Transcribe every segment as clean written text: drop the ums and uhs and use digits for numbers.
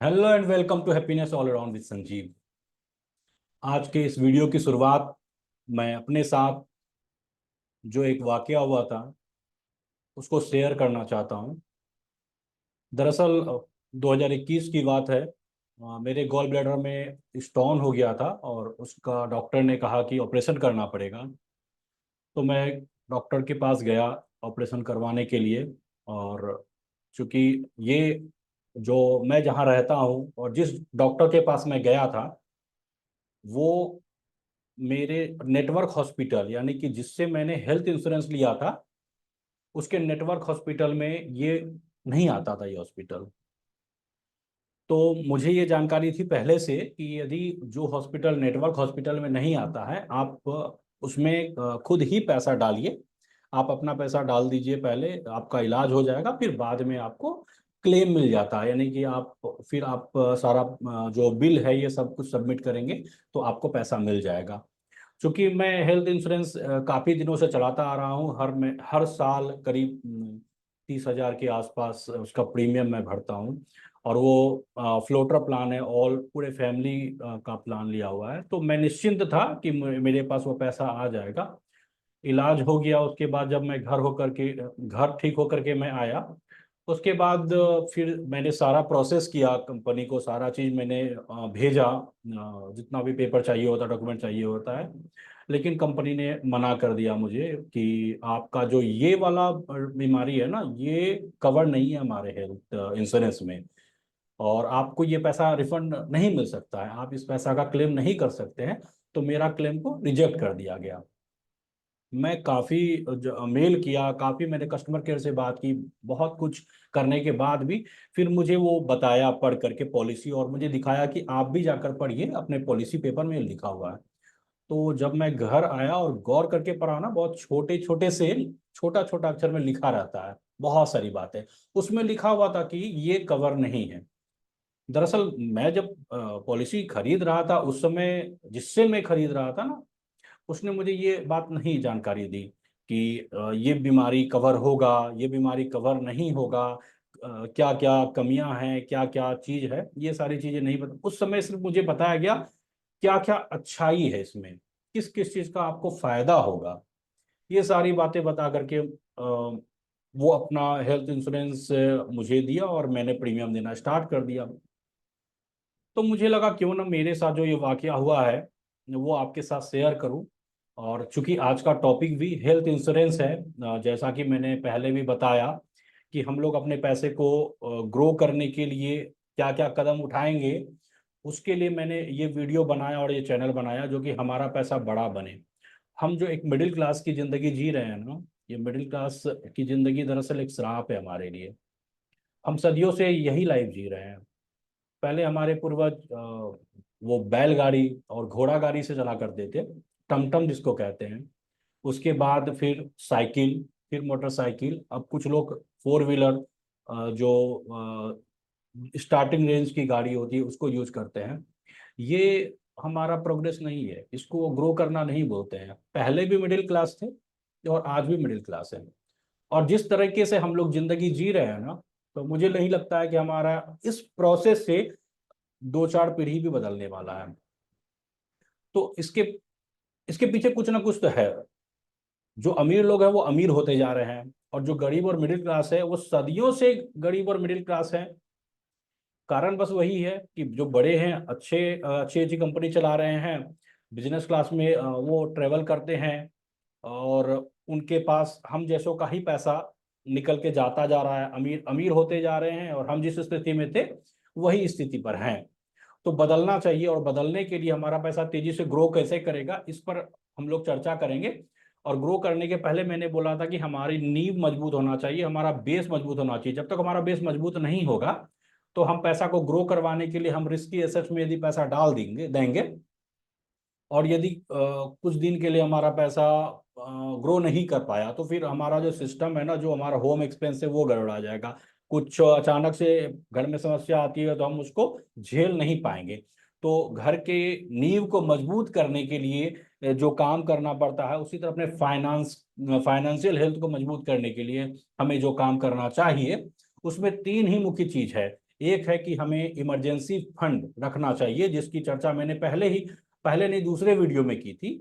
Hello and welcome to happiness all around with Sanjeev. आज के इस वीडियो की शुरुआत मैं अपने साथ जो एक वाकया हुआ था उसको शेयर करना चाहता हूँ। दरअसल 2021 की बात है। मेरे गॉल ब्लैडर में स्टोन हो गया था और उसका डॉक्टर ने कहा कि ऑपरेशन करना पड़ेगा। तो मैं डॉक्टर के पास गया ऑपरेशन करवाने के लिए। और चूंकि ये जो मैं जहाँ रहता हूँ और जिस डॉक्टर के पास मैं गया था वो मेरे नेटवर्क हॉस्पिटल यानी कि जिससे मैंने हेल्थ इंश्योरेंस लिया था उसके नेटवर्क हॉस्पिटल में ये नहीं आता था ये हॉस्पिटल। तो मुझे ये जानकारी थी पहले से कि यदि जो हॉस्पिटल नेटवर्क हॉस्पिटल में नहीं आता है आप उसमें खुद ही पैसा डालिए। आप अपना पैसा डाल दीजिए, पहले आपका इलाज हो जाएगा, फिर बाद में आपको क्लेम मिल जाता है। यानी कि आप फिर आप सारा जो बिल है ये सब कुछ सबमिट करेंगे तो आपको पैसा मिल जाएगा। चूंकि मैं हेल्थ इंश्योरेंस काफ़ी दिनों से चलाता आ रहा हूँ, हर साल करीब 30,000 के आसपास उसका प्रीमियम मैं भरता हूँ। और वो फ्लोटर प्लान है, ऑल पूरे फैमिली का प्लान लिया हुआ है। तो मैं निश्चिंत था कि मेरे पास वो पैसा आ जाएगा। इलाज हो गया, उसके बाद जब मैं घर ठीक होकर के मैं आया, उसके बाद फिर मैंने सारा प्रोसेस किया, कंपनी को सारा चीज़ मैंने भेजा, जितना भी पेपर चाहिए होता, डॉक्यूमेंट चाहिए होता है। लेकिन कंपनी ने मना कर दिया मुझे कि आपका जो ये वाला बीमारी है ना, ये कवर नहीं है हमारे हेल्थ इंश्योरेंस में, और आपको ये पैसा रिफंड नहीं मिल सकता है, आप इस पैसा का क्लेम नहीं कर सकते हैं। तो मेरा क्लेम को रिजेक्ट कर दिया गया। मैं काफ़ी मेल किया, काफ़ी मैंने कस्टमर केयर से बात की, बहुत कुछ करने के बाद भी फिर मुझे वो बताया पढ़ करके पॉलिसी, और मुझे दिखाया कि आप भी जाकर पढ़िए, अपने पॉलिसी पेपर में लिखा हुआ है। तो जब मैं घर आया और गौर करके पढ़ा ना, बहुत छोटे छोटे से छोटा छोटा अक्षर में लिखा रहता है बहुत सारी बातें। उसमें लिखा हुआ था कि ये कवर नहीं है। दरअसल मैं जब पॉलिसी खरीद रहा था उस समय जिससे मैं खरीद रहा था ना, उसने मुझे ये बात नहीं जानकारी दी कि ये बीमारी कवर होगा, ये बीमारी कवर नहीं होगा, क्या क्या कमियां हैं, क्या क्या चीज है, ये सारी चीजें नहीं पता। उस समय सिर्फ मुझे बताया गया क्या क्या अच्छाई है इसमें, किस किस चीज का आपको फायदा होगा। ये सारी बातें बता करके वो अपना हेल्थ इंश्योरेंस मुझे दिया और मैंने प्रीमियम देना स्टार्ट कर दिया। तो मुझे लगा क्यों ना मेरे साथ जो ये वाकया हुआ है वो आपके साथ शेयर करूं। और चूंकि आज का टॉपिक भी हेल्थ इंश्योरेंस है, जैसा कि मैंने पहले भी बताया कि हम लोग अपने पैसे को ग्रो करने के लिए क्या क्या कदम उठाएंगे, उसके लिए मैंने ये वीडियो बनाया और ये चैनल बनाया जो कि हमारा पैसा बड़ा बने। हम जो एक मिडिल क्लास की ज़िंदगी जी रहे हैं ना, ये मिडिल क्लास की ज़िंदगी दरअसल एक श्राप है हमारे लिए। हम सदियों से यही लाइफ जी रहे हैं। पहले हमारे पूर्वज वो बैलगाड़ी और घोड़ा गाड़ी से चला करते थे, टमटम जिसको कहते हैं। उसके बाद फिर साइकिल, फिर मोटरसाइकिल, अब कुछ लोग फोर व्हीलर जो स्टार्टिंग रेंज की गाड़ी होती है उसको यूज करते हैं। ये हमारा प्रोग्रेस नहीं है, इसको ग्रो करना नहीं बोलते हैं। पहले भी मिडिल क्लास थे और आज भी मिडिल क्लास है। और जिस तरीके से हम लोग जिंदगी जी रहे हैं ना, तो मुझे नहीं लगता है कि हमारा इस प्रोसेस से दो चार पीढ़ी भी बदलने वाला है। तो इसके इसके पीछे कुछ ना कुछ तो है। जो अमीर लोग हैं वो अमीर होते जा रहे हैं, और जो गरीब और मिडिल क्लास है वो सदियों से गरीब और मिडिल क्लास है। कारण बस वही है कि जो बड़े हैं, अच्छी अच्छी कंपनी चला रहे हैं, बिजनेस क्लास में वो ट्रेवल करते हैं, और उनके पास हम जैसों का ही पैसा निकल के जाता जा रहा है, अमीर अमीर होते जा रहे हैं, और हम जिस स्थिति में थे वही स्थिति पर हैं। तो बदलना चाहिए, और बदलने के लिए हमारा पैसा तेजी से ग्रो कैसे करेगा इस पर हम लोग चर्चा करेंगे। और ग्रो करने के पहले मैंने बोला था कि हमारी नींव मजबूत होना चाहिए, हमारा बेस मजबूत होना चाहिए। जब तक हमारा बेस मजबूत नहीं होगा तो हम पैसा को ग्रो करवाने के लिए हम रिस्की एसेट्स में यदि पैसा डाल देंगे देंगे, और यदि कुछ दिन के लिए हमारा पैसा ग्रो नहीं कर पाया, तो फिर हमारा जो सिस्टम है ना, जो हमारा होम एक्सपेंस है वो गड़बड़ा जाएगा। कुछ अचानक से घर में समस्या आती है तो हम उसको झेल नहीं पाएंगे। तो घर के नींव को मजबूत करने के लिए जो काम करना पड़ता है, उसी तरह अपने फाइनेंशियल हेल्थ को मजबूत करने के लिए हमें जो काम करना चाहिए, उसमें तीन ही मुख्य चीज है। एक है कि हमें इमरजेंसी फंड रखना चाहिए, जिसकी चर्चा मैंने पहले नहीं दूसरे वीडियो में की थी।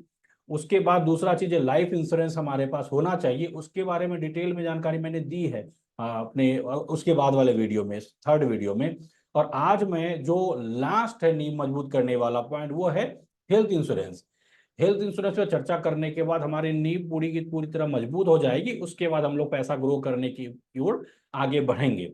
उसके बाद दूसरा चीज है लाइफ इंश्योरेंस हमारे पास होना चाहिए, उसके बारे में डिटेल में जानकारी मैंने दी है अपने उसके बाद वाले वीडियो में, थर्ड वीडियो में। और आज मैं जो लास्ट है नींव मजबूत करने वाला पॉइंट, वो है हेल्थ इंश्योरेंस। हेल्थ इंश्योरेंस पर चर्चा करने के बाद हमारी नींव पूरी की पूरी तरह मजबूत हो जाएगी, उसके बाद हम लोग पैसा ग्रो करने की ओर आगे बढ़ेंगे।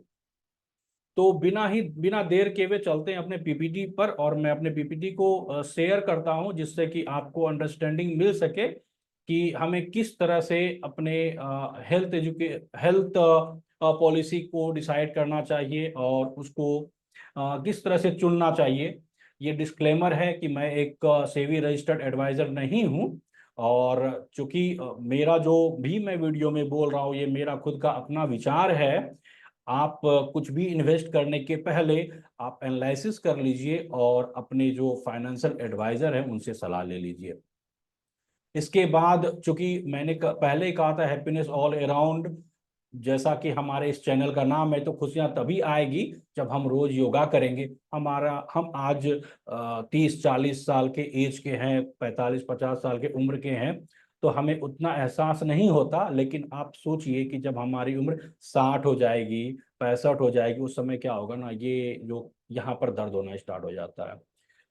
तो बिना देर के हुए चलते हैं अपने पीपीटी पर, और मैं अपने पीपीटी को शेयर करता हूं, जिससे कि आपको अंडरस्टैंडिंग मिल सके कि हमें किस तरह से अपने हेल्थ पॉलिसी को डिसाइड करना चाहिए और उसको किस तरह से चुनना चाहिए। ये डिस्क्लेमर है कि मैं एक सेबी रजिस्टर्ड एडवाइजर नहीं हूं, और चूंकि मेरा जो भी मैं वीडियो में बोल रहा हूँ ये मेरा खुद का अपना विचार है। आप कुछ भी इन्वेस्ट करने के पहले आप एनालिसिस कर लीजिए और अपने जो फाइनेंशियल एडवाइजर हैं उनसे सलाह ले लीजिए। इसके बाद चूंकि मैंने पहले ही कहा था हैप्पीनेस ऑल अराउंड, जैसा कि हमारे इस चैनल का नाम है, तो खुशियां तभी आएगी जब हम रोज योगा करेंगे। हम आज 30-40 साल के एज के हैं, 45-50 साल के उम्र के हैं, तो हमें उतना एहसास नहीं होता। लेकिन आप सोचिए कि जब हमारी उम्र 60 हो जाएगी, 65 हो जाएगी, उस समय क्या होगा ना, ये जो यहाँ पर दर्द होना स्टार्ट हो जाता है,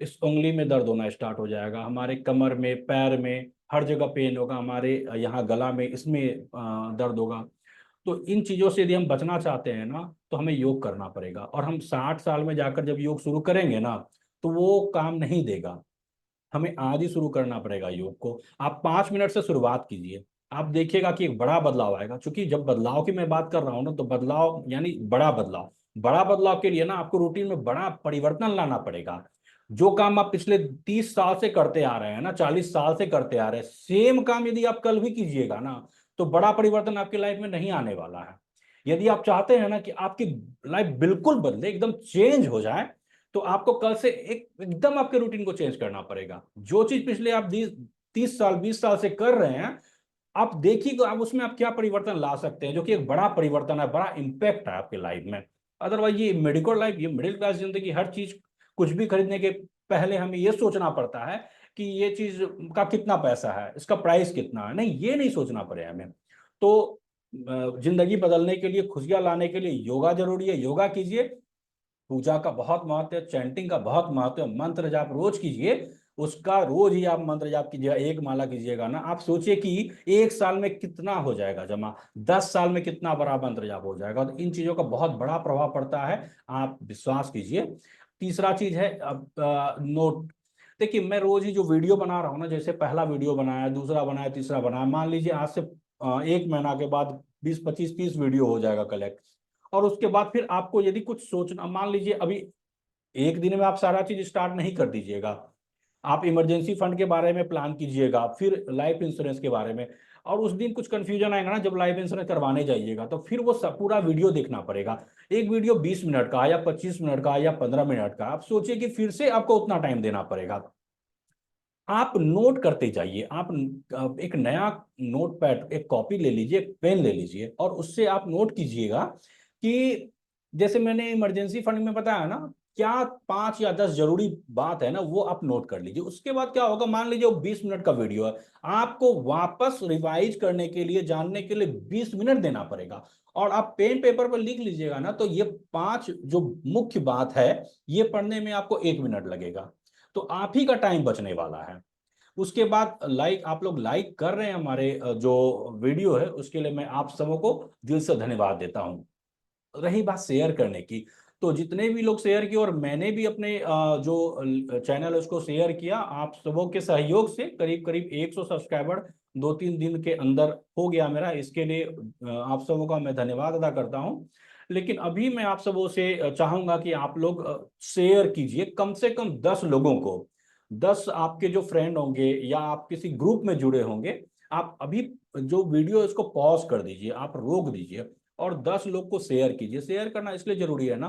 इस उंगली में दर्द होना स्टार्ट हो जाएगा, हमारे कमर में, पैर में, हर जगह पेन होगा, हमारे यहाँ गला में, इसमें दर्द होगा। तो इन चीजों से यदि हम बचना चाहते हैं ना, तो हमें योग करना पड़ेगा। और हम 60 साल में जाकर जब योग शुरू करेंगे ना, तो वो काम नहीं देगा। हमें आज ही शुरू करना पड़ेगा योग को। आप 5 मिनट से शुरुआत कीजिए, आप देखिएगा कि एक बड़ा बदलाव आएगा। क्योंकि जब बदलाव की मैं बात कर रहा हूँ ना, तो बदलाव यानी बड़ा बदलाव। बड़ा बदलाव के लिए ना आपको रूटीन में बड़ा परिवर्तन लाना पड़ेगा। जो काम आप पिछले 30 साल से करते आ रहे हैं ना, 40 साल से करते आ रहे हैं, सेम काम यदि आप कल भी कीजिएगा ना, तो बड़ा परिवर्तन आपकी लाइफ में नहीं आने वाला है। यदि आप चाहते हैं ना कि आपकी लाइफ बिल्कुल बदले, एकदम चेंज हो जाए, तो आपको कल से एकदम आपके रूटीन को चेंज करना पड़ेगा। जो चीज पिछले आप 30 साल 20 साल से कर रहे हैं, आप देखिए आप उसमें आप क्या परिवर्तन ला सकते हैं, जो कि एक बड़ा परिवर्तन है, बड़ा इंपैक्ट है आपके लाइफ में। अदरवाइज ये मेडिकल लाइफ, ये मिडिल क्लास जिंदगी, हर चीज कुछ भी खरीदने के पहले हमें ये सोचना पड़ता है कि ये चीज का कितना पैसा है, इसका प्राइस कितना है। नहीं, ये नहीं सोचना पड़े हमें। तो जिंदगी बदलने के लिए, खुशियां लाने के लिए योगा जरूरी है, योगा कीजिए। पूजा का बहुत महत्व है, चैंटिंग का बहुत महत्व है, मंत्र जाप रोज कीजिए। उसका रोज ही आप मंत्र जाप कीजिएगा, एक माला कीजिएगा ना, आप सोचिए कि 1 साल में कितना हो जाएगा जमा, 10 साल में कितना बड़ा मंत्र जाप हो जाएगा। तो इन चीजों का बहुत बड़ा प्रभाव पड़ता है, आप विश्वास कीजिए। तीसरा चीज है अब नोट। देखिए मैं रोज ही जो वीडियो बना रहा हूँ ना, जैसे पहला वीडियो बनाया, दूसरा बनाया, तीसरा बनाया, मान लीजिए आज से 1 महीना के बाद 20-25-30 वीडियो हो जाएगा कलेक्ट। और उसके बाद फिर आपको यदि कुछ सोचना, मान लीजिए अभी एक दिन में आप सारा चीज स्टार्ट नहीं कर दीजिएगा। आप इमरजेंसी फंड के बारे में प्लान कीजिएगा, फिर लाइफ इंश्योरेंस के बारे में। और उस दिन कुछ कंफ्यूजन आएगा ना, जब लाइफ इंश्योरेंस करवाने जाइएगा, तो फिर वो सब पूरा वीडियो देखना पड़ेगा। एक वीडियो 20 मिनट का या 25 मिनट का या 15 मिनट का, आप सोचिए कि फिर से आपको उतना टाइम देना पड़ेगा। आप नोट करते जाइए। आप एक नया नोट पैड, एक कॉपी ले लीजिए, एक पेन ले लीजिए, और उससे आप नोट कीजिएगा कि जैसे मैंने इमरजेंसी फंड में बताया ना, क्या 5 या 10 जरूरी बात है ना, वो आप नोट कर लीजिए। उसके बाद क्या होगा, मान लीजिए वो 20 मिनट का वीडियो है, आपको वापस रिवाइज करने के लिए, जानने के लिए 20 मिनट देना पड़ेगा। और आप पेन पेपर पर लिख लीजिएगा ना, तो ये 5 जो मुख्य बात है, ये पढ़ने में आपको 1 मिनट लगेगा। तो आप ही का टाइम बचने वाला है। उसके बाद आप लोग लाइक कर रहे हैं हमारे जो वीडियो है, उसके लिए मैं आप सबों को दिल से धन्यवाद देता हूं। रही बात शेयर करने की, तो जितने भी लोग शेयर किए, और मैंने भी अपने जो चैनल है उसको शेयर किया, आप सबों के सहयोग से करीब करीब 100 सब्सक्राइबर 2-3 दिन के अंदर हो गया मेरा। इसके लिए आप सबों का मैं धन्यवाद अदा करता हूं। लेकिन अभी मैं आप सबों से चाहूंगा कि आप लोग शेयर कीजिए, कम से कम 10 लोगों को। 10 आपके जो फ्रेंड होंगे या आप किसी ग्रुप में जुड़े होंगे, आप अभी जो वीडियो है उसको पॉज कर दीजिए, आप रोक दीजिए, और 10 लोग को शेयर कीजिए। शेयर करना इसलिए जरूरी है ना,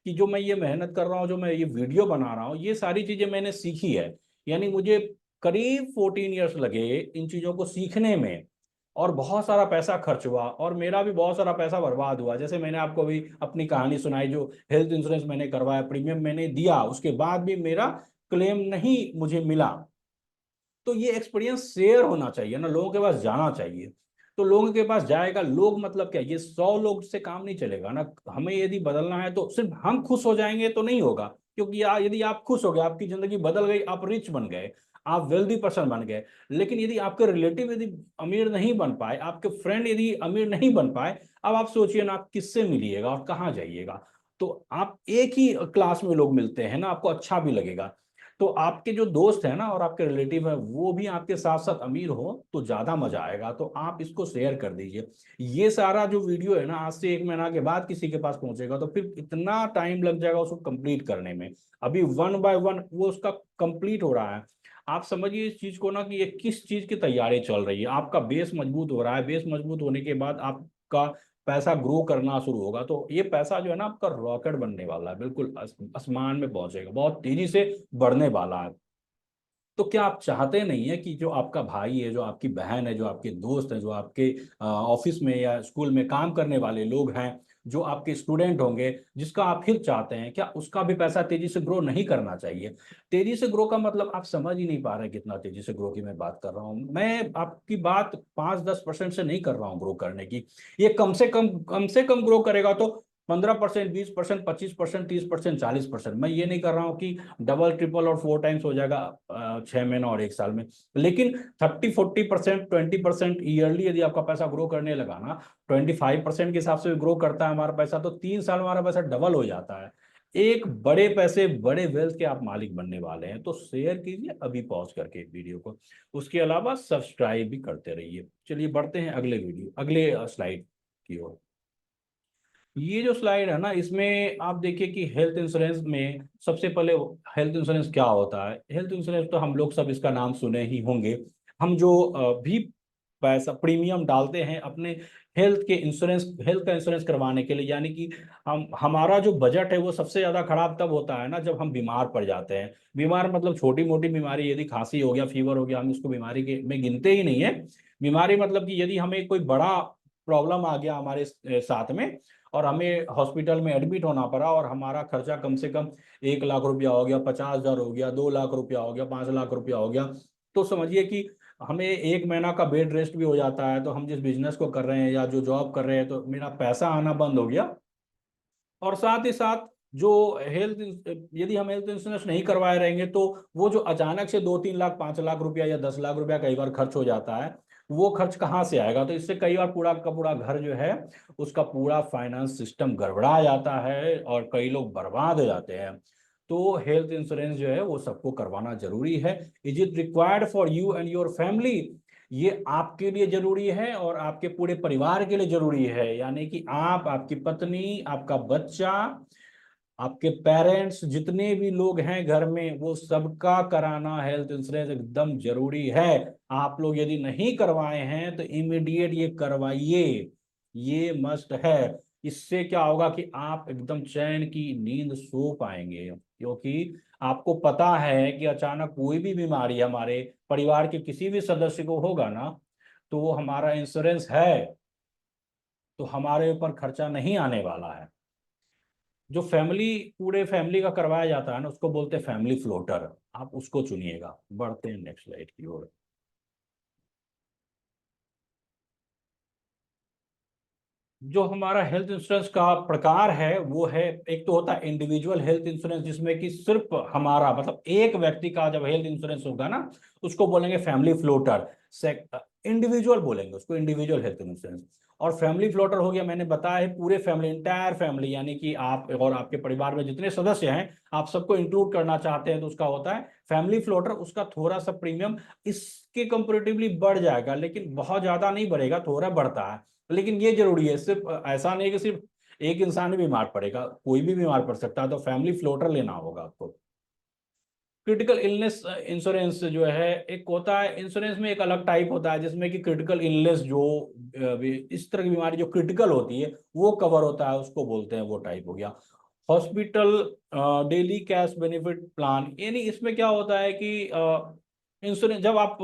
कि जो मैं ये मेहनत कर रहा हूँ, जो मैं ये वीडियो बना रहा हूँ, ये सारी चीजें मैंने सीखी है। यानी मुझे करीब 14 ईयर्स लगे इन चीजों को सीखने में। और बहुत सारा पैसा खर्च हुआ और मेरा भी बहुत सारा पैसा बर्बाद हुआ। जैसे मैंने आपको अभी अपनी कहानी सुनाई, जो हेल्थ इंश्योरेंस मैंने करवाया, प्रीमियम मैंने दिया, उसके बाद भी मेरा क्लेम नहीं मुझे मिला। तो ये एक्सपीरियंस शेयर होना चाहिए ना, लोगों के पास जाना चाहिए। तो लोगों के पास जाएगा, लोग मतलब क्या, ये 100 लोग से काम नहीं चलेगा ना। हमें यदि बदलना है तो सिर्फ हम खुश हो जाएंगे तो नहीं होगा, क्योंकि यदि आप खुश हो गए, आपकी जिंदगी बदल गई, आप रिच बन गए, आप वेल्दी पर्सन बन गए, लेकिन यदि आपके रिलेटिव यदि अमीर नहीं बन पाए, आपके फ्रेंड यदि अमीर नहीं बन पाए, अब आप सोचिए ना, आप किससे मिलिएगा और कहाँ जाइएगा। तो आप एक ही क्लास में लोग मिलते हैं ना, आपको अच्छा भी लगेगा। तो आपके जो दोस्त है ना और आपके रिलेटिव है, वो भी आपके साथ साथ अमीर हो तो ज्यादा मजा आएगा। तो आप इसको शेयर कर दीजिए। ये सारा जो वीडियो है ना, आज से 1 महीना के बाद किसी के पास पहुंचेगा तो फिर इतना टाइम लग जाएगा उसको कंप्लीट करने में। अभी 1 बाय 1 वो उसका कंप्लीट हो रहा है। आप समझिए इस चीज को ना, कि ये किस चीज की तैयारी चल रही है। आपका बेस मजबूत हो रहा है, बेस मजबूत होने के बाद आपका पैसा ग्रो करना शुरू होगा। तो ये पैसा जो है ना, आपका रॉकेट बनने वाला है, बिल्कुल आसमान में पहुंचेगा, बहुत तेजी से बढ़ने वाला है। तो क्या आप चाहते नहीं है कि जो आपका भाई है, जो आपकी बहन है, जो आपके दोस्त है, जो आपके ऑफिस में या स्कूल में काम करने वाले लोग हैं, जो आपके स्टूडेंट होंगे, जिसका आप हित चाहते हैं, क्या उसका भी पैसा तेजी से ग्रो नहीं करना चाहिए? तेजी से ग्रो का मतलब आप समझ ही नहीं पा रहे कितना तेजी से ग्रो की मैं बात कर रहा हूँ। मैं आपकी बात 5-10% से नहीं कर रहा हूँ ग्रो करने की। ये कम से कम ग्रो करेगा तो 15%, 20%, 25%, 30%, 40%। मैं ये नहीं कर रहा हूँ कि डबल ट्रिपल और 4 टाइम्स हो जाएगा 6 महीना और 1 साल में। लेकिन 30-40%, 20% ईयरली यदि आपका पैसा ग्रो करने लगा ना, 25% के हिसाब से ग्रो करता है हमारा पैसा, तो 3 साल में हमारा पैसा डबल हो जाता है। एक बड़े पैसे, बड़े वेल्थ के आप मालिक बनने वाले हैं। तो शेयर कीजिए अभी पॉज करके वीडियो को। उसके अलावा सब्सक्राइब भी करते रहिए। चलिए बढ़ते हैं अगले वीडियो, अगले स्लाइड की ओर। ये जो स्लाइड है ना, इसमें आप देखिए कि हेल्थ इंश्योरेंस में सबसे पहले, हेल्थ इंश्योरेंस क्या होता है? हेल्थ इंश्योरेंस तो हम लोग सब इसका नाम सुने ही होंगे। हम जो भी पैसा प्रीमियम डालते हैं अपने हेल्थ के इंश्योरेंस, हेल्थ का इंश्योरेंस करवाने के लिए, यानी कि हमारा जो बजट है वो सबसे ज्यादा खराब तब होता है ना, जब हम बीमार पड़ जाते हैं। बीमार मतलब छोटी मोटी बीमारी, यदि खांसी हो गया, फीवर हो गया, हम इसको बीमारी के में गिनते ही नहीं है। बीमारी मतलब कि यदि हमें कोई बड़ा प्रॉब्लम आ गया हमारे साथ में, और हमें हॉस्पिटल में एडमिट होना पड़ा, और हमारा खर्चा कम से कम 1 लाख रुपया हो गया, 50,000 हो गया, 2 लाख रुपया हो गया, 5 लाख रुपया हो गया, तो समझिए कि हमें 1 महीना का बेड रेस्ट भी हो जाता है। तो हम जिस बिजनेस को कर रहे हैं या जो जॉब कर रहे हैं, तो मेरा पैसा आना बंद हो गया। और साथ ही साथ जो हेल्थ, यदि हम हेल्थ इंश्योरेंस नहीं करवाए रहेंगे, तो वो जो अचानक से 2-3 लाख, 5 लाख रुपया या 10 लाख रुपया कई बार खर्च हो जाता है, वो खर्च कहाँ से आएगा? तो इससे कई बार पूरा का पूरा घर जो है, उसका पूरा फाइनेंस सिस्टम गड़बड़ा जाता है और कई लोग बर्बाद हो जाते हैं। तो हेल्थ इंश्योरेंस जो है वो सबको करवाना जरूरी है। Is it required for you and your family? ये आपके लिए जरूरी है और आपके पूरे परिवार के लिए जरूरी है। यानी कि आप, आपकी पत्नी, आपका बच्चा, आपके पेरेंट्स, जितने भी लोग हैं घर में, वो सबका कराना हेल्थ इंश्योरेंस एकदम जरूरी है। आप लोग यदि नहीं करवाए हैं तो इमीडिएट ये करवाइए, ये मस्ट है। इससे क्या होगा कि आप एकदम चैन की नींद सो पाएंगे, क्योंकि आपको पता है कि अचानक कोई भी बीमारी हमारे परिवार के किसी भी सदस्य को होगा ना, तो वो हमारा इंश्योरेंस है, तो हमारे ऊपर खर्चा नहीं आने वाला है। जो फैमिली, पूरे फैमिली का करवाया जाता है ना, उसको बोलते हैं फैमिली फ्लोटर। आप उसको चुनिएगा। बढ़ते हैं नेक्स्ट स्लाइड की ओर। जो हमारा हेल्थ इंश्योरेंस का प्रकार है वो है, एक तो होता है इंडिविजुअल हेल्थ इंश्योरेंस, जिसमें कि सिर्फ हमारा मतलब एक व्यक्ति का जब हेल्थ इंश्योरेंस होगा ना, उसको बोलेंगे फैमिली फ्लोटर। इंडिविजुअल बोलेंगे उसको, इंडिविजुअल हेल्थ इंश्योरेंस। और फैमिली फ्लोटर हो गया, मैंने बताया है पूरे फैमिली, इंटायर फैमिली, यानी कि आप और आपके परिवार में जितने सदस्य हैं, आप सबको इंक्लूड करना चाहते हैं, तो उसका होता है फैमिली फ्लोटर। उसका थोड़ा सा प्रीमियम इसके कंपेरेटिवली बढ़ जाएगा, लेकिन बहुत ज्यादा नहीं बढ़ेगा, थोड़ा बढ़ता है। लेकिन ये जरूरी है, सिर्फ ऐसा नहीं कि सिर्फ एक इंसान ही बीमार पड़ेगा, कोई भी बीमार पड़ सकता है, तो फैमिली फ्लोटर लेना होगा आपको। क्रिटिकल इलनेस इंश्योरेंस जो है, एक होता है इंश्योरेंस में, एक अलग टाइप होता है जिसमें कि क्रिटिकल इलनेस, जो इस तरह की बीमारी जो क्रिटिकल होती है वो कवर होता है, उसको बोलते हैं, वो टाइप हो गया। Hospital daily cash benefit plan, यानी इसमें क्या होता है कि इंश्योरेंस, जब आप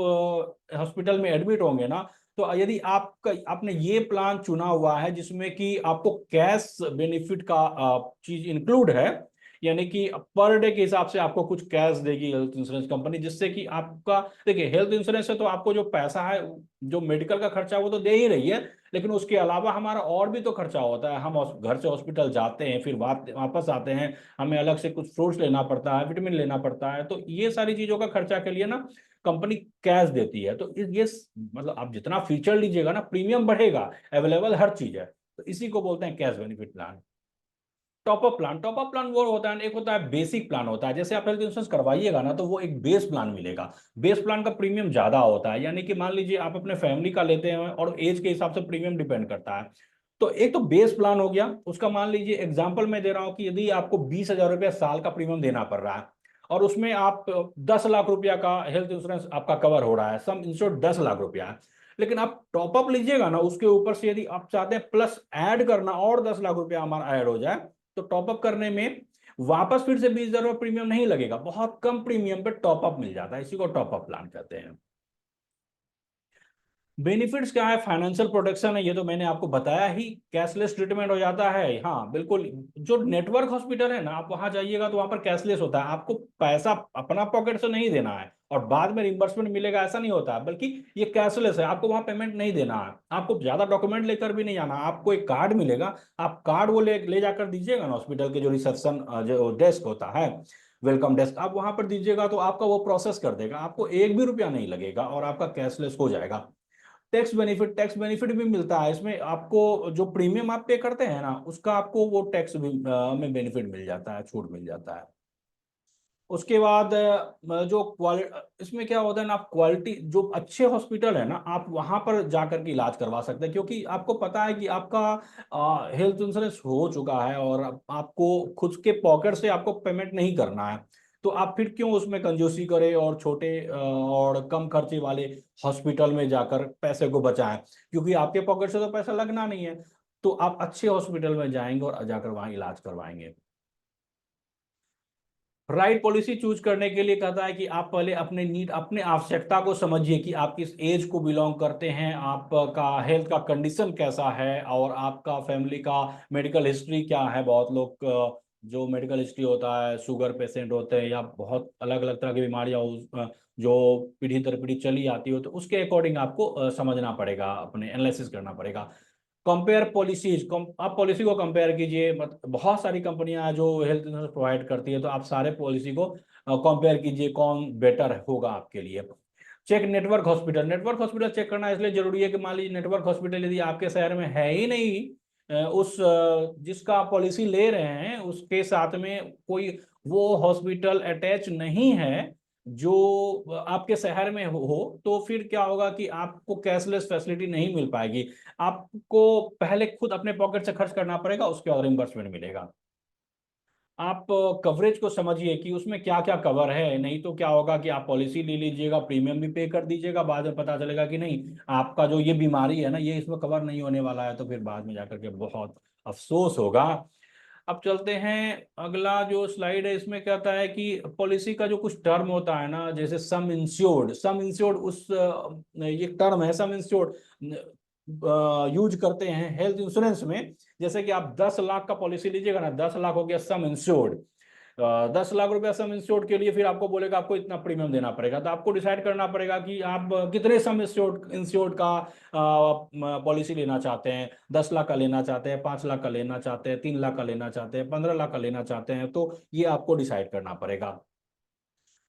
हॉस्पिटल में एडमिट होंगे ना, तो यदि आपका आपने ये प्लान चुना हुआ है जिसमें कि आपको कैश बेनिफिट का चीज इंक्लूड है, यानी कि पर डे के हिसाब से आपको कुछ कैश देगी हेल्थ इंश्योरेंस कंपनी, जिससे कि आपका, देखिए हेल्थ इंश्योरेंस है तो आपको जो पैसा है, जो मेडिकल का खर्चा वो तो दे ही रही है, लेकिन उसके अलावा हमारा और भी तो खर्चा होता है। हम घर से हॉस्पिटल जाते हैं, फिर वापस आते हैं, हमें अलग से कुछ फ्रूट्स लेना पड़ता है, विटामिन लेना पड़ता है, तो ये सारी चीजों का खर्चा के लिए ना कंपनी कैश देती है। तो ये मतलब आप जितना फीचर लीजिएगा ना, प्रीमियम बढ़ेगा, अवेलेबल हर चीज है, तो इसी को बोलते हैं cash benefit plan. Top up plan वो होता है, एक होता है बेसिक प्लान होता है, जैसे आप हेल्थ इंश्योरेंस करवाइएगा ना तो वो एक बेस प्लान मिलेगा। बेस प्लान का प्रीमियम ज्यादा होता है, यानी कि मान लीजिए आप अपने फैमिली का लेते हैं और एज के हिसाब से प्रीमियम डिपेंड करता है। तो एक तो बेस प्लान हो गया, उसका मान लीजिए एग्जाम्पल मैं दे रहा हूं कि यदि आपको 20,000 रुपया साल का प्रीमियम देना पड़ रहा है और उसमें आप 10 लाख रुपया का हेल्थ इंश्योरेंस आपका कवर हो रहा है, सम इंश्योर 10 लाख रुपया है, लेकिन आप टॉपअप लीजिएगा ना उसके ऊपर से यदि आप चाहते हैं प्लस ऐड करना और 10 लाख रुपया हमारा ऐड हो जाए, तो टॉपअप करने में वापस फिर से 20,000 प्रीमियम नहीं लगेगा, बहुत कम प्रीमियम पे टॉपअप मिल जाता है, इसी को टॉपअप प्लान कहते हैं। बेनिफिट्स क्या है? फाइनेंशियल प्रोटेक्शन है, ये तो मैंने आपको बताया ही, कैशलेस ट्रीटमेंट हो जाता है, हाँ बिल्कुल। जो नेटवर्क हॉस्पिटल है ना, आप वहां जाइएगा तो वहां पर कैशलेस होता है, आपको पैसा अपना पॉकेट से नहीं देना है और बाद में रिम्बर्समेंट मिलेगा ऐसा नहीं होता है, बल्कि ये कैशलेस है, आपको वहां पेमेंट नहीं देना है, आपको ज्यादा डॉक्यूमेंट लेकर भी नहीं आना, आपको एक कार्ड मिलेगा, आप कार्ड वो ले जाकर दीजिएगा ना हॉस्पिटल के जो रिसेप्शन जो डेस्क होता है, वेलकम डेस्क, आप वहां पर दीजिएगा तो आपका वो प्रोसेस कर देगा, आपको एक भी रुपया नहीं लगेगा और आपका कैशलेस हो जाएगा। टैक्स बेनिफिट भी मिलता है इसमें आपको, जो प्रीमियम आप पे करते हैं ना उसका आपको वो टैक्स भी में बेनिफिट मिल जाता है, छूट मिल जाता है। उसके बाद जो क्वालिटी इसमें क्या होता है ना, आप क्वालिटी जो अच्छे हॉस्पिटल है ना आप वहां पर जाकर के इलाज करवा सकते हैं, क्योंकि आपको पता है कि आपका हेल्थ इंश्योरेंस हो चुका है और आपको खुद के पॉकेट से आपको पेमेंट नहीं करना है, तो आप फिर क्यों उसमें कंजूसी करें और छोटे और कम खर्चे वाले हॉस्पिटल में जाकर पैसे को बचाएं, क्योंकि आपके पॉकेट से तो पैसा लगना नहीं है, तो आप अच्छे हॉस्पिटल में जाएंगे और जाकर वहां इलाज करवाएंगे। राइट पॉलिसी चूज करने के लिए कहता है कि आप पहले अपने नीड, अपने आवश्यकता को समझिए कि आप किस एज को बिलोंग करते हैं, आपका हेल्थ का कंडीशन कैसा है और आपका फैमिली का मेडिकल हिस्ट्री क्या है। बहुत लोग जो मेडिकल हिस्ट्री होता है, शुगर पेशेंट होते हैं या बहुत अलग अलग तरह की बीमारियां जो पीढ़ी दर पीढ़ी चली आती हो, तो उसके अकॉर्डिंग आपको समझना पड़ेगा, अपने एनालिसिस करना पड़ेगा। कंपेयर पॉलिसीज, आप पॉलिसी को कंपेयर कीजिए, बहुत सारी कंपनियां हैं जो हेल्थ इंश्योरेंस प्रोवाइड करती है, तो आप सारे पॉलिसी को कंपेयर कीजिए कौन बेटर होगा आपके लिए। Check network hospital, network hospital check करना इसलिए जरूरी है कि मान लीजिए नेटवर्क हॉस्पिटल यदि आपके शहर में है ही नहीं, जिसका आप पॉलिसी ले रहे हैं उसके साथ में कोई वो हॉस्पिटल अटैच नहीं है जो आपके शहर में तो फिर क्या होगा कि आपको कैशलेस फैसिलिटी नहीं मिल पाएगी, आपको पहले खुद अपने पॉकेट से खर्च करना पड़ेगा, उसके बाद रिम्बर्समेंट मिलेगा। आप कवरेज को समझिए कि उसमें क्या क्या कवर है, नहीं तो क्या होगा कि आप पॉलिसी ले लीजिएगा, प्रीमियम भी पे कर दीजिएगा, बाद में पता चलेगा कि नहीं, आपका जो ये बीमारी है ना ये इसमें कवर नहीं होने वाला है, तो फिर बाद में जाकर के बहुत अफसोस होगा। अब चलते हैं, अगला जो स्लाइड है इसमें कहता है कि पॉलिसी का जो कुछ टर्म होता है ना, जैसे सम इंश्योर्ड ये टर्म है, सम इंश्योर्ड यूज करते हैं हेल्थ इंश्योरेंस में। जैसे कि आप 10 लाख का पॉलिसी लीजिएगा ना, 10 लाख हो गया सम इंश्योर्ड, 10 लाख रुपया सम इंश्योर्ड के लिए फिर आपको बोलेगा आपको इतना प्रीमियम देना पड़ेगा, तो आपको डिसाइड करना पड़ेगा कि आप कितने सम इंश्योर्ड का पॉलिसी लेना चाहते हैं, 10 लाख का लेना चाहते हैं, 5 लाख का लेना चाहते हैं, 3 लाख का लेना चाहते हैं, 15 लाख का लेना चाहते हैं, तो ये आपको डिसाइड करना पड़ेगा।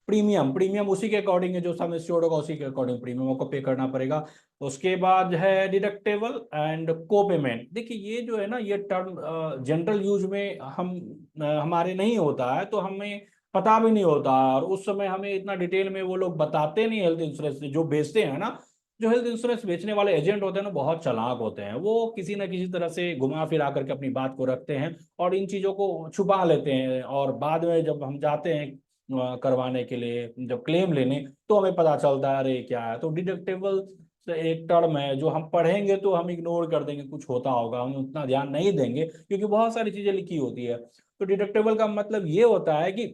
प्रीमियम प्रीमियम उसी के अकॉर्डिंग है, जो सम एश्योर्ड होगा उसी के अकॉर्डिंग प्रीमियम आपको पे करना पड़ेगा। उसके बाद है डिडक्टेबल एंड को पेमेंट। देखिए ये जो है ना, ये टर्म जनरल यूज में हमारे नहीं होता है, तो हमें पता भी नहीं होता, और उस समय हमें इतना डिटेल में वो लोग बताते नहीं, हेल्थ इंश्योरेंस जो बेचते हैं ना, जो हेल्थ इंश्योरेंस बेचने वाले एजेंट होते हैं ना बहुत चालाक होते हैं, वो किसी ना किसी तरह से घुमा फिरा करके अपनी बात को रखते हैं और इन चीजों को छुपा लेते हैं, और बाद में जब हम जाते हैं करवाने के लिए, जब क्लेम लेने, तो हमें पता चलता है अरे क्या है। तो डिडक्टेबल से एक टर्म है जो हम पढ़ेंगे तो हम इग्नोर कर देंगे, कुछ होता होगा हम उतना ध्यान नहीं देंगे क्योंकि बहुत सारी चीजें लिखी होती है। तो डिडक्टेबल का मतलब ये होता है कि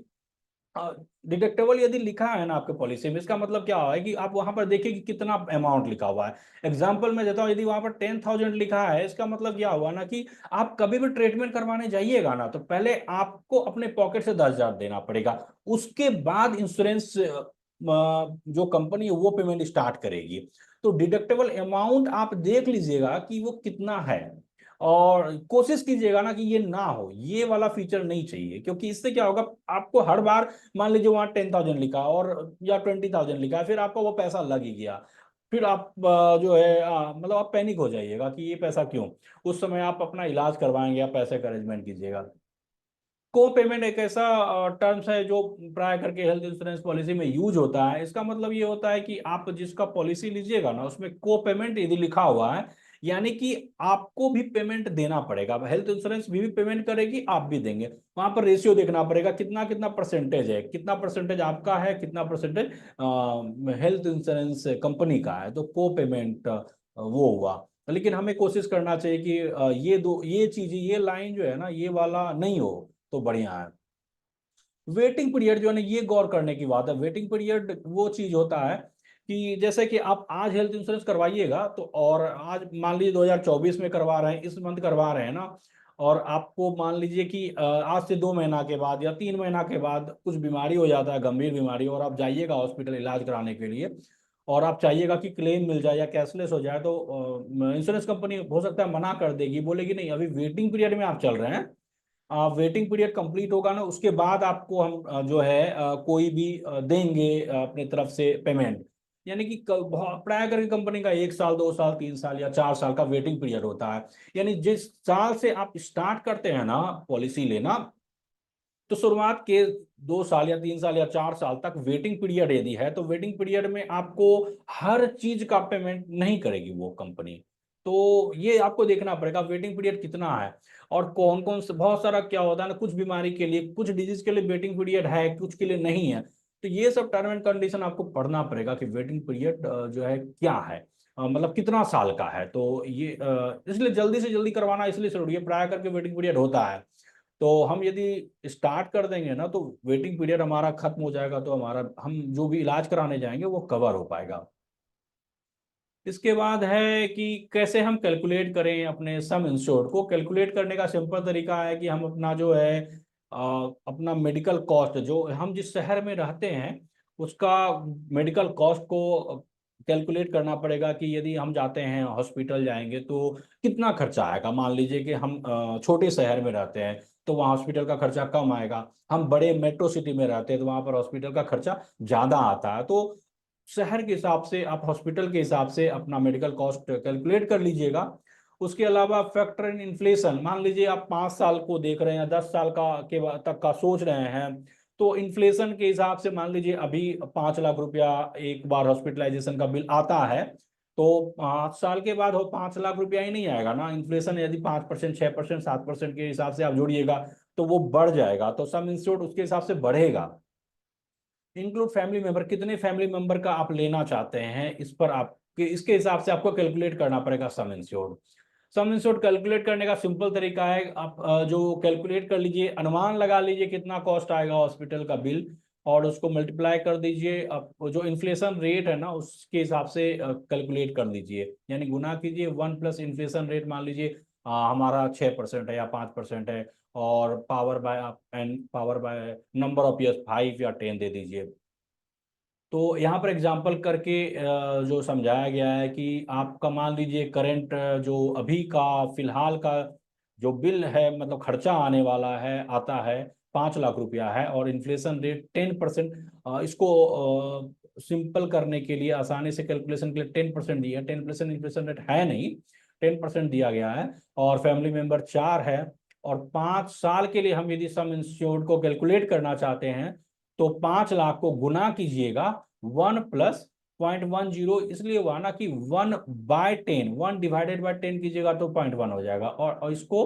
डिडक्टेबल यदि लिखा है ना आपके पॉलिसी में, इसका मतलब क्या है कि आप वहां पर देखिए कि कितना अमाउंट लिखा हुआ है। एग्जाम्पल मैं देता हूँ, यदि वहां पर 10,000 लिखा है, इसका मतलब क्या हुआ ना कि आप कभी भी ट्रीटमेंट करवाने जाइएगा ना, तो पहले आपको अपने पॉकेट से 10,000 देना पड़ेगा। उसके बाद इंश्योरेंस जो कंपनी है वो पेमेंट स्टार्ट करेगी। तो डिडक्टेबल अमाउंट आप देख लीजिएगा कि वो कितना है, और कोशिश कीजिएगा ना कि ये ना हो, ये वाला फीचर नहीं चाहिए, क्योंकि इससे क्या होगा, आपको हर बार मान लीजिए वहां 10,000 लिखा और या 20,000 लिखा, फिर आपका वो पैसा लग ही गया, फिर आप जो है मतलब आप पैनिक हो जाइएगा कि ये पैसा क्यों। उस समय आप अपना इलाज करवाएंगे या पैसे का अरेंजमेंट कीजिएगा। को पेमेंट एक ऐसा टर्म्स है जो प्राय करके हेल्थ इंश्योरेंस पॉलिसी में यूज होता है। इसका मतलब ये होता है कि आप जिसका पॉलिसी लीजिएगा ना, उसमें को पेमेंट यदि लिखा हुआ है, यानी कि आपको भी पेमेंट देना पड़ेगा। हेल्थ इंश्योरेंस भी पेमेंट करेगी, आप भी देंगे। वहां पर रेशियो देखना पड़ेगा, कितना कितना परसेंटेज है, कितना परसेंटेज आपका है, कितना परसेंटेज हेल्थ इंश्योरेंस कंपनी का है। तो को पेमेंट वो हुआ। लेकिन हमें कोशिश करना चाहिए कि ये चीज, ये लाइन जो है ना, ये वाला नहीं हो तो बढ़िया है। वेटिंग पीरियड जो है ना, ये गौर करने की बात है। वेटिंग पीरियड वो चीज होता है कि जैसे कि आप आज हेल्थ इंश्योरेंस करवाइएगा, तो और आज मान लीजिए 2024 में करवा रहे हैं, इस मंथ करवा रहे हैं ना, और आपको मान लीजिए कि आज से 2 महीना के बाद या 3 महीना के बाद कुछ बीमारी हो जाता है, गंभीर बीमारी, और आप जाइएगा हॉस्पिटल इलाज कराने के लिए, और आप चाहिएगा कि क्लेम मिल जाए या कैशलेस हो जाए, तो इंश्योरेंस कंपनी हो सकता है मना कर देगी, बोलेगी नहीं, अभी वेटिंग पीरियड में आप चल रहे हैं, वेटिंग पीरियड कंप्लीट होगा ना, उसके बाद आपको हम जो है कोई भी देंगे अपने तरफ से पेमेंट। यानी कि प्राय करके कंपनी का 1 साल, 2 साल, 3 साल या 4 साल का वेटिंग पीरियड होता है। यानी जिस साल से आप स्टार्ट करते हैं ना पॉलिसी लेना, तो शुरुआत के 2 साल या 3 साल या 4 साल तक वेटिंग पीरियड यदि है, तो वेटिंग पीरियड में आपको हर चीज का पेमेंट नहीं करेगी वो कंपनी। तो ये आपको देखना पड़ेगा वेटिंग पीरियड कितना है, और कौन कौन से, बहुत सारा क्या होता है ना, कुछ बीमारी के लिए, कुछ डिजीज के लिए वेटिंग पीरियड है, कुछ के लिए नहीं है। तो ये सब टर्म एंड कंडीशन आपको पढ़ना पड़ेगा कि वेटिंग पीरियड जो है क्या है, मतलब कितना साल का है। तो ये इसलिए जल्दी से जल्दी करवाना इसलिए जरूरी है, प्राय करके वेटिंग पीरियड होता है। तो हम यदि स्टार्ट कर देंगे ना, तो वेटिंग पीरियड हमारा खत्म हो जाएगा, तो हमारा, हम जो भी इलाज कराने जाएंगे वो कवर हो पाएगा। इसके बाद है कि कैसे हम कैलकुलेट करें अपने सम इंश्योर्ड को। कैलकुलेट करने का सिंपल तरीका है कि हम अपना जो है अपना मेडिकल कॉस्ट, जो हम जिस शहर में रहते हैं उसका मेडिकल कॉस्ट को कैलकुलेट करना पड़ेगा, कि यदि हम जाते हैं हॉस्पिटल जाएंगे तो कितना खर्चा आएगा। मान लीजिए कि हम छोटे शहर में रहते हैं, तो वहाँ हॉस्पिटल का खर्चा कम आएगा। हम बड़े मेट्रो सिटी में रहते हैं, तो वहाँ पर हॉस्पिटल का खर्चा ज्यादा आता है। तो शहर के हिसाब से, आप हॉस्पिटल के हिसाब से अपना मेडिकल कॉस्ट कैलकुलेट कर लीजिएगा। उसके अलावा फैक्टर इन इन्फ्लेशन, मान लीजिए आप 5 साल को देख रहे हैं या 10 साल का के तक का सोच रहे हैं, तो इन्फ्लेशन के हिसाब से मान लीजिए अभी 5 लाख रुपया एक बार हॉस्पिटलाइजेशन का बिल आता है, तो 5 साल के बाद हो 5 लाख रुपया ही नहीं आएगा ना। इन्फ्लेशन यदि 5%, 6%, 7% के हिसाब से आप जोड़िएगा, तो वो बढ़ जाएगा, तो सम इंश्योर्ड उसके हिसाब से बढ़ेगा। इंक्लूड फैमिली मेंबर, कितने फैमिली मेंबर का आप लेना चाहते हैं, इस पर आप, इसके हिसाब से आपको कैलकुलेट करना पड़ेगा सम इंश्योर्ड। सम इंश्योर्ड कैलकुलेट करने का सिंपल तरीका है, आप जो कैलकुलेट कर लीजिए, अनुमान लगा लीजिए कितना कॉस्ट आएगा हॉस्पिटल का बिल, और उसको मल्टीप्लाई कर दीजिए, आप जो इन्फ्लेशन रेट है ना उसके हिसाब से कैलकुलेट कर दीजिए, यानी गुना कीजिए 1 प्लस इन्फ्लेशन रेट, मान लीजिए हमारा 6% है या 5% है, और पावर बाय आप N power by number of years 5 या 10 दे दीजिए। तो यहाँ पर एग्जांपल करके जो समझाया गया है कि आपका मान लीजिए करंट जो अभी का फिलहाल का जो बिल है, मतलब खर्चा आने वाला है, आता है 5 लाख रुपया है, और इन्फ्लेशन रेट 10%। इसको सिंपल करने के लिए, आसानी से कैलकुलेशन के लिए 10% दिया है। 10% इन्फ्लेशन रेट है नहीं, 10% दिया गया है, और फैमिली मेंबर 4 है, और 5 साल के लिए हम यदि सम इंश्योर्ड को कैलकुलेट करना चाहते हैं, तो 5 लाख को गुना कीजिएगा 1 प्लस 0.10, इसलिए हुआ ना कि 1/10, 1/10 कीजिएगा तो 0.1 हो जाएगा, और इसको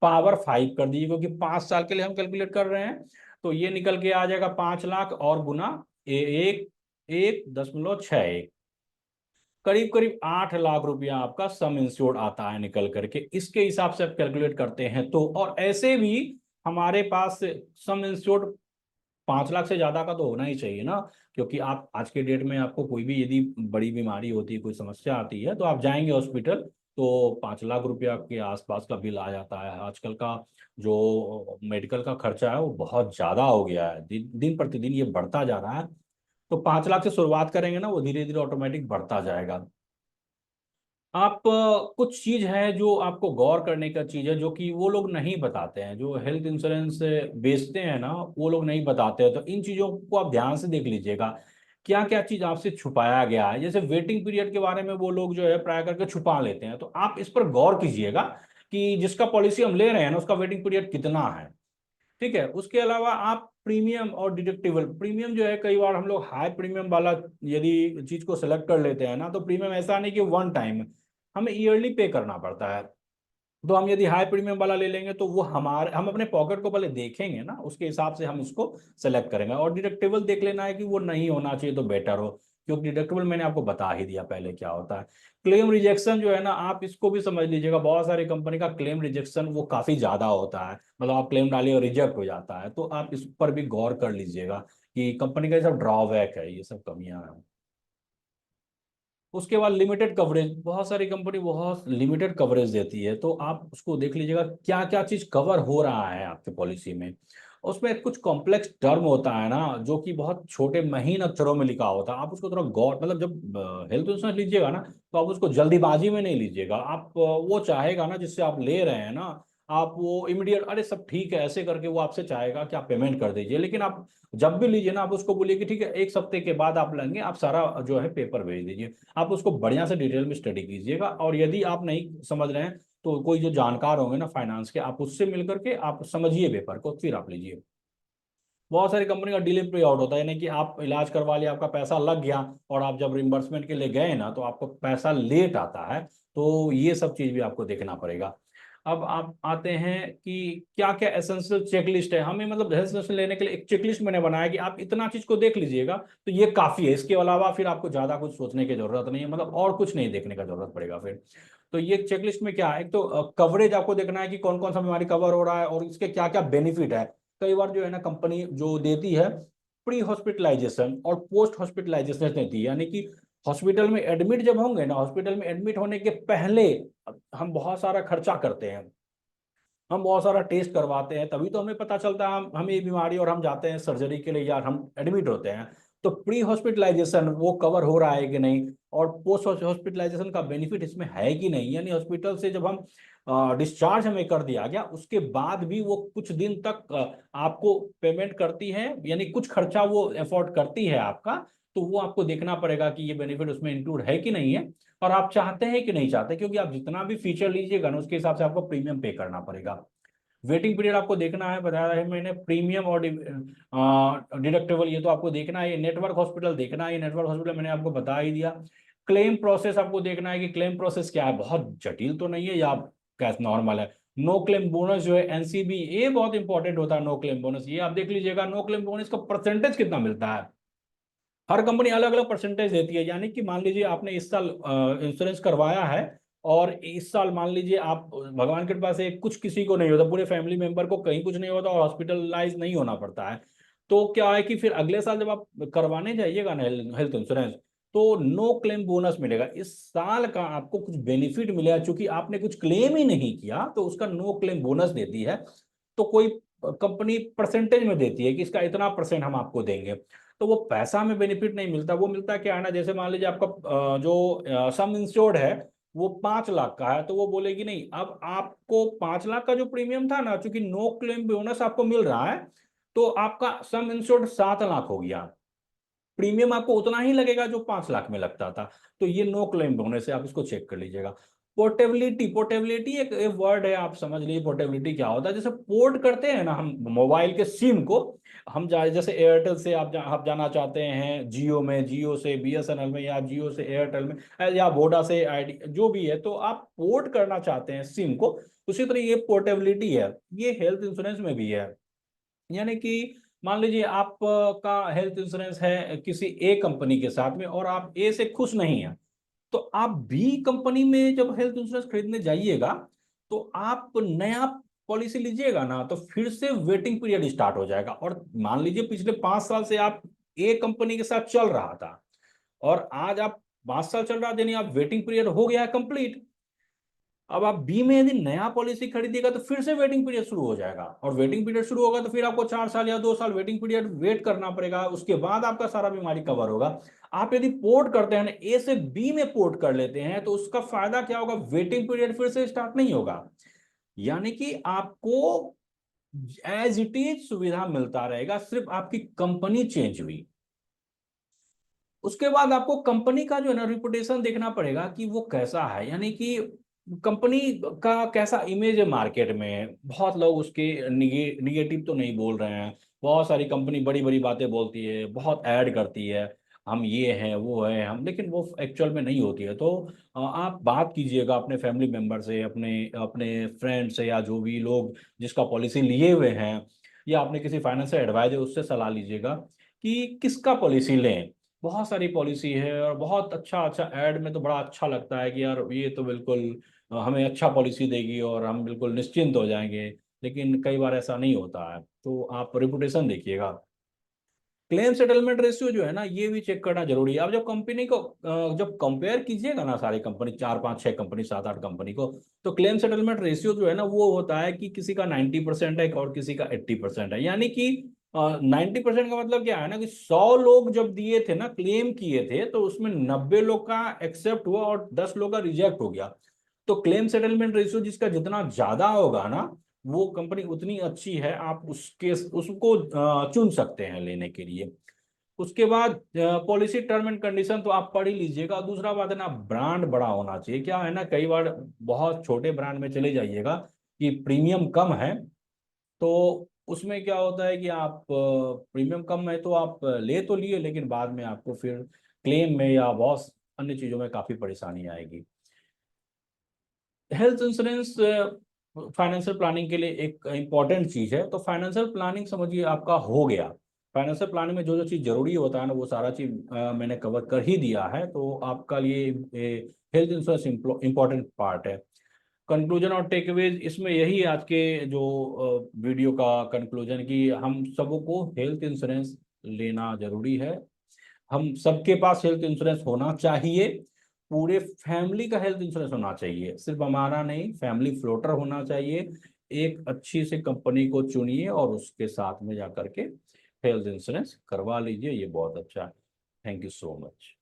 पावर 5 कर दीजिए, क्योंकि 5 साल के लिए हम कैलकुलेट कर रहे हैं। तो ये निकल के आ जाएगा 5 लाख और गुना 1.61, करीब करीब 8 लाख रुपया आपका सम इंश्योर्ड आता है निकल करके। इसके हिसाब से आप कैलकुलेट करते हैं तो, और ऐसे भी हमारे पास सम इंश्योर्ड 5 लाख से ज्यादा का तो होना ही चाहिए ना, क्योंकि आप आज के डेट में आपको कोई भी यदि बड़ी बीमारी होती है, कोई समस्या आती है, तो आप जाएंगे हॉस्पिटल तो 5 लाख रुपया के आसपास का बिल आ जाता है। आजकल का जो मेडिकल का खर्चा है वो बहुत ज्यादा हो गया है, दिन प्रतिदिन ये बढ़ता जा रहा है। तो 5 लाख से शुरुआत करेंगे ना, वो धीरे धीरे ऑटोमेटिक बढ़ता जाएगा। आप कुछ चीज है जो आपको गौर करने का चीज है, जो कि वो लोग नहीं बताते हैं, जो हेल्थ इंश्योरेंस बेचते हैं ना, वो लोग नहीं बताते हैं। तो इन चीजों को आप ध्यान से देख लीजिएगा, क्या क्या चीज आपसे छुपाया गया है। जैसे वेटिंग पीरियड के बारे में वो लोग जो है प्राय करके छुपा लेते हैं, तो आप इस पर गौर कीजिएगा कि जिसका पॉलिसी हम ले रहे हैं ना, उसका वेटिंग पीरियड कितना है। ठीक है। उसके अलावा आप प्रीमियम और डिडक्टिबल, प्रीमियम जो है कई बार हम लोग हाई प्रीमियम वाला यदि चीज को सेलेक्ट कर लेते हैं ना, तो प्रीमियम ऐसा नहीं कि वन टाइम, हमें ईयरली पे करना पड़ता है। तो हम यदि हाई प्रीमियम वाला ले लेंगे तो वो हम अपने पॉकेट को पहले देखेंगे ना, उसके हिसाब से हम इसको सेलेक्ट करेंगे। और डिडक्टिबल देख लेना है कि वो नहीं होना चाहिए तो बेटर हो, क्योंकि डिडक्टिबल मैंने आपको बता ही दिया पहले क्या होता है। क्लेम रिजेक्शन जो है ना, आप इसको भी समझ लीजिएगा, बहुत सारी कंपनी का क्लेम रिजेक्शन वो काफी ज्यादा होता है। मतलब आप क्लेम डालिए और रिजेक्ट हो जाता है, तो आप इस पर भी गौर कर लीजिएगा कि कंपनी का ये सब ड्रॉबैक है, ये सब कमियां हैं। उसके बाद लिमिटेड कवरेज, बहुत सारी कंपनी बहुत लिमिटेड कवरेज देती है, तो आप उसको देख लीजिएगा क्या क्या चीज कवर हो रहा है आपके पॉलिसी में। उसमें कुछ कॉम्प्लेक्स टर्म होता है ना, जो कि बहुत छोटे महीन अक्षरों में लिखा होता है। आप उसको थोड़ा गौर, मतलब जब हेल्थ इंश्योरेंस लीजिएगा ना, तो आप उसको जल्दीबाजी में नहीं लीजिएगा। आप वो चाहेगा ना जिससे आप ले रहे हैं ना, आप वो इमीडिएट अरे सब ठीक है ऐसे करके वो आपसे चाहेगा कि आप पेमेंट कर दीजिए। लेकिन आप जब भी लीजिए ना, आप उसको बोलिए कि ठीक है 1 हफ्ते के बाद आप लेंगे, आप सारा जो है पेपर भेज दीजिए। आप उसको बढ़िया से डिटेल में स्टडी कीजिएगा, और यदि आप नहीं समझ रहे हैं तो कोई जो जानकार होंगे ना फाइनेंस के, आप उससे मिल करके आप समझिए पेपर को, फिर आप लीजिए। बहुत सारी कंपनी का डिले पे आउट होता है, यानी कि आप इलाज करवा लिया, आपका पैसा लग गया, और आप जब रिम्बर्समेंट के लिए गए ना, तो आपको पैसा लेट आता है। तो ये सब चीज भी आपको देखना पड़ेगा। अब आप आते हैं कि क्या क्या एसेंशियल चेकलिस्ट है हमें, मतलब हेल्थ इंश्योरेंस लेने के लिए एक चेकलिस्ट मैंने बनाया कि आप इतना चीज को देख लीजिएगा, तो ये काफी है। इसके अलावा फिर आपको ज्यादा कुछ सोचने की जरूरत नहीं है, मतलब और कुछ नहीं देखने का जरूरत पड़ेगा फिर। तो ये चेकलिस्ट में क्या है, एक तो कवरेज आपको देखना है कि कौन कौन सा बीमारी कवर हो रहा है और इसके क्या क्या बेनिफिट है। कई बार जो है ना कंपनी जो देती है प्री हॉस्पिटलाइजेशन और पोस्ट हॉस्पिटलाइजेशन देती है, यानी कि हॉस्पिटल में एडमिट जब होंगे ना, हॉस्पिटल में एडमिट होने के पहले हम बहुत सारा खर्चा करते हैं, हम बहुत सारा टेस्ट करवाते हैं, तभी तो हमें पता चलता है हमें ये बीमारी, और हम जाते हैं सर्जरी के लिए या हम एडमिट होते हैं। तो प्री हॉस्पिटलाइजेशन वो कवर हो रहा है कि नहीं, और पोस्ट हॉस्पिटलाइजेशन का बेनिफिट इसमें है कि नहीं, यानी हॉस्पिटल से जब हम डिस्चार्ज हमें कर दिया गया, उसके बाद भी वो कुछ दिन तक आपको पेमेंट करती है, यानी कुछ खर्चा वो अफोर्ड करती है आपका। तो वो आपको देखना पड़ेगा कि ये बेनिफिट उसमें इंक्लूड है कि नहीं है, और आप चाहते हैं कि नहीं चाहते, क्योंकि आप जितना भी फीचर लीजिएगा ना, उसके हिसाब से आपको प्रीमियम पे करना पड़ेगा। वेटिंग पीरियड आपको देखना है, बताया है मैंने, प्रीमियम और डिडक्टेबल ये तो आपको देखना है। नेटवर्क हॉस्पिटल देखना है, नेटवर्क हॉस्पिटल मैंने आपको बता ही दिया। क्लेम प्रोसेस आपको देखना है कि क्लेम प्रोसेस क्या है, बहुत जटिल तो नहीं है या कैसे नॉर्मल है। नो क्लेम बोनस जो है एनसीबी, ये बहुत इंपॉर्टेंट होता है। नो क्लेम बोनस ये आप देख लीजिएगा, नो क्लेम बोनस का परसेंटेज कितना मिलता है। हर कंपनी अलग अलग परसेंटेज देती है, यानी कि मान लीजिए आपने इस साल इंश्योरेंस करवाया है, और इस साल मान लीजिए आप, भगवान के कृपा से कुछ किसी को नहीं होता, पूरे फैमिली मेंबर को कहीं कुछ नहीं होता और हॉस्पिटलाइज नहीं होना पड़ता है, तो क्या है कि फिर अगले साल जब आप करवाने जाइएगा ना हेल्थ इंश्योरेंस, तो नो क्लेम बोनस मिलेगा। इस साल का आपको कुछ बेनिफिट मिलेगा, क्योंकि आपने कुछ क्लेम ही नहीं किया, तो उसका नो क्लेम बोनस देती है। तो कोई कंपनी परसेंटेज में देती है कि इसका इतना परसेंट हम आपको देंगे, तो वो पैसा में बेनिफिट नहीं मिलता। वो मिलता क्या है ना, जैसे मान लीजिए आपका जो सम इंश्योर्ड है वो 5 लाख का है, तो वो बोलेगी नहीं, अब आपको 5 लाख का जो प्रीमियम था ना, चूंकि नो क्लेम बोनस आपको मिल रहा है, तो आपका सम इंश्योर्ड 7 लाख हो गया, प्रीमियम आपको उतना ही लगेगा जो 5 लाख में लगता था। तो ये नो क्लेम होने से आप इसको चेक कर लीजिएगा। पोर्टेबिलिटी, पोर्टेबिलिटी एक वर्ड है, आप समझ लीजिए पोर्टेबिलिटी क्या होता है। जैसे पोर्ट करते हैं ना हम मोबाइल के सिम को, हम जा जैसे एयरटेल से आप जाना चाहते हैं जियो में, जियो से बीएसएनएल में, या जियो से एयरटेल में, या वोडा से आईडी, जो भी है, तो आप पोर्ट करना चाहते हैं सिम को। उसी तरह ये पोर्टेबिलिटी है, ये हेल्थ इंश्योरेंस में भी है। यानी कि मान लीजिए आप का हेल्थ इंश्योरेंस है किसी ए कंपनी के साथ में, और आप ए से खुश नहीं हैं, तो आप बी कंपनी में जब हेल्थ इंश्योरेंस खरीदने जाइएगा, तो आप नया पॉलिसी लीजिएगा ना तो फिर से वेटिंग पीरियड स्टार्ट हो जाएगा। और मान लीजिए पिछले 5 साल से आप एक कंपनी के साथ चल रहा था और आज आप 5 साल चल रहा था, यानी आप वेटिंग पीरियड हो गया है कंप्लीट। अब आप बी में यदि नया पॉलिसी खरीदिएगा तो फिर से वेटिंग पीरियड शुरू हो जाएगा, और वेटिंग पीरियड शुरू होगा तो फिर आपको 4 साल या 2 साल वेटिंग पीरियड वेट करना पड़ेगा, उसके बाद आपका सारा बीमारी कवर होगा। आप यदि पोर्ट करते हैं ना, ए से बी में पोर्ट कर लेते हैं तो उसका फायदा क्या होगा, वेटिंग पीरियड फिर से स्टार्ट नहीं होगा, यानी कि आपको एज इट इज सुविधा मिलता रहेगा, सिर्फ आपकी कंपनी चेंज हुई। उसके बाद आपको कंपनी का जो है ना रिपुटेशन देखना पड़ेगा कि वो कैसा है, यानी कि कंपनी का कैसा इमेज है मार्केट में। बहुत लोग उसके निगेटिव तो नहीं बोल रहे हैं, बहुत सारी कंपनी बड़ी बड़ी बातें बोलती है, बहुत ऐड करती है, हम ये हैं वो है हम, लेकिन वो एक्चुअल में नहीं होती है। तो आप बात कीजिएगा अपने फैमिली मेंबर से, अपने अपने फ्रेंड से, या जो भी लोग जिसका पॉलिसी लिए हुए हैं, या अपने किसी फाइनेंशियल एडवाइजर उससे सलाह लीजिएगा कि किसका पॉलिसी लें। बहुत सारी पॉलिसी है और बहुत अच्छा अच्छा ऐड में तो बड़ा अच्छा लगता है कि यार ये तो बिल्कुल हमें अच्छा पॉलिसी देगी और हम बिल्कुल निश्चिंत हो जाएंगे, लेकिन कई बार ऐसा नहीं होता है। तो आप रेपुटेशन देखिएगा। क्लेम सेटलमेंट रेशियो जो है ना, ये भी चेक करना जरूरी है। अब जब कंपनी को जब कंपेयर कीजिएगा ना सारी कंपनी, 4 5 6 कंपनी 7 8 कंपनी को, तो क्लेम सेटलमेंट रेशियो जो है ना वो होता है कि किसी का 90% है और किसी का 80% है। यानी कि 90% का मतलब क्या है ना कि 100 लोग जब दिए थे ना, क्लेम किए थे, तो उसमें 90 लोग का एक्सेप्ट हुआ और 10 लोग का रिजेक्ट हो गया। तो क्लेम सेटलमेंट रेशियो जिसका जितना ज्यादा होगा ना, वो कंपनी उतनी अच्छी है, आप उसके उसको चुन सकते हैं लेने के लिए। उसके बाद पॉलिसी टर्म एंड कंडीशन तो आप पढ़ ही लीजिएगा। दूसरा बात है ना, ब्रांड बड़ा होना चाहिए। क्या है ना, कई बार बहुत छोटे ब्रांड में चले जाइएगा कि प्रीमियम कम है, तो उसमें क्या होता है कि आप प्रीमियम कम है तो आप ले तो लिए, लेकिन बाद में आपको फिर क्लेम में या बहुत अन्य चीज़ों में काफ़ी परेशानी आएगी। हेल्थ इंश्योरेंस फाइनेंशियल प्लानिंग के लिए एक इम्पॉर्टेंट चीज है। तो फाइनेंशियल प्लानिंग समझिए आपका हो गया। फाइनेंशियल प्लानिंग में जो जो चीज जरूरी होता है ना, वो सारा चीज मैंने कवर कर ही दिया है, तो आपका लिए हेल्थ इंश्योरेंस इम्पॉर्टेंट पार्ट है। कंक्लूजन और टेकअवेज इसमें यही आज के जो वीडियो का कंक्लूजन कि हम सबको हेल्थ इंश्योरेंस लेना जरूरी है। हम सबके पास हेल्थ इंश्योरेंस होना चाहिए। पूरे फैमिली का हेल्थ इंश्योरेंस होना चाहिए, सिर्फ हमारा नहीं, फैमिली फ्लोटर होना चाहिए। एक अच्छी सी कंपनी को चुनिए और उसके साथ में जाकर के हेल्थ इंश्योरेंस करवा लीजिए, ये बहुत अच्छा है। Thank you so much.